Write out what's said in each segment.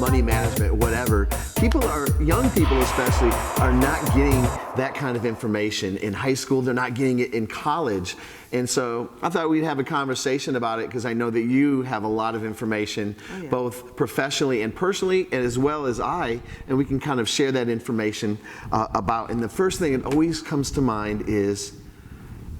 money management, whatever. Young people especially, are not getting that kind of information in high school. They're not getting it in college. And so I thought we'd have a conversation about it because I know that you have a lot of information, both professionally and personally, and as well as I, and we can kind of share that information about. And the first thing that always comes to mind is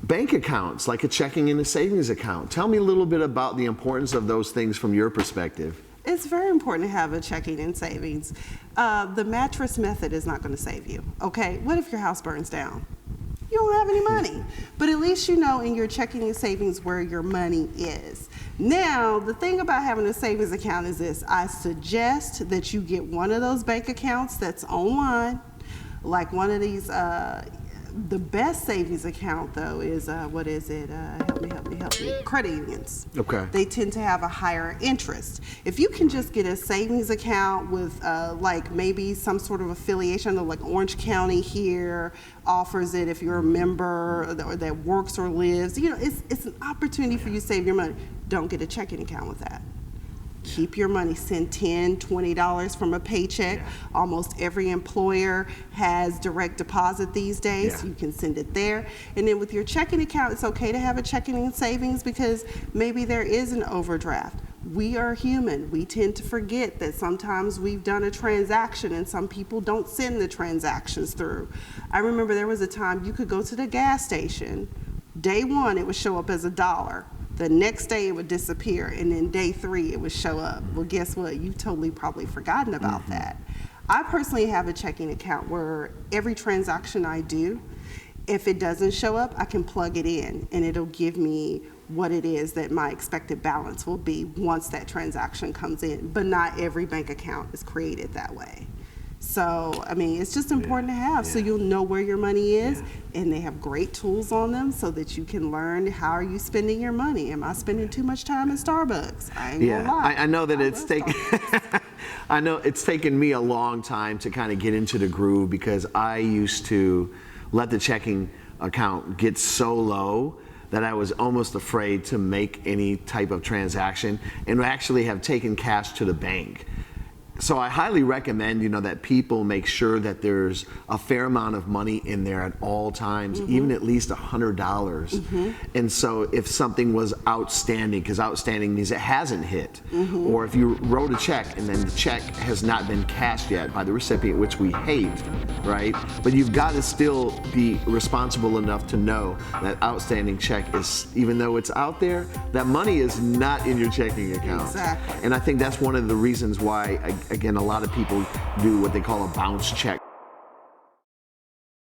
bank accounts, like a checking and a savings account. Tell me a little bit about the importance of those things from your perspective. It's very important to have a checking and savings. The mattress method is not going to save you, okay? What if your house burns down? You don't have any money, but at least you know in your checking and savings where your money is. Now, the thing about having a savings account is this. I suggest that you get one of those bank accounts that's online, like one of these, the best savings account though is, what is it? Help me. Credit unions. Okay. They tend to have a higher interest. If you can just get a savings account with like maybe some sort of affiliation, like Orange County here offers it if you're a member or that works or lives, you know, it's an opportunity for you to save your money. Don't get a checking account with that. Keep your money, send $10, $20 from a paycheck. Yeah. Almost every employer has direct deposit these days. Yeah. You can send it there. And then with your checking account, it's okay to have a checking and savings because maybe there is an overdraft. We are human. We tend to forget that sometimes we've done a transaction and some people don't send the transactions through. I remember there was a time you could go to the gas station. Day one, it would show up as $1. The next day it would disappear, and then day 3 it would show up. Well, guess what? You've totally probably forgotten about that. I personally have a checking account where every transaction I do, if it doesn't show up, I can plug it in, and it'll give me what it is that my expected balance will be once that transaction comes in. But not every bank account is created that way. So, I mean, it's just important to have so you'll know where your money is, and they have great tools on them so that you can learn how are you spending your money. Am I spending too much time in Starbucks? I ain't gonna lie. I know that I know it's taken me a long time to kind of get into the groove because I used to let the checking account get so low that I was almost afraid to make any type of transaction and actually have taken cash to the bank. So I highly recommend, that people make sure that there's a fair amount of money in there at all times, even at least $100. And so if something was outstanding, because outstanding means it hasn't hit, or if you wrote a check and then the check has not been cashed yet by the recipient, which we hate, right? But you've got to still be responsible enough to know that outstanding check is, even though it's out there, that money is not in your checking account. Exactly. And I think that's one of the reasons why, again, a lot of people do what they call a bounce check.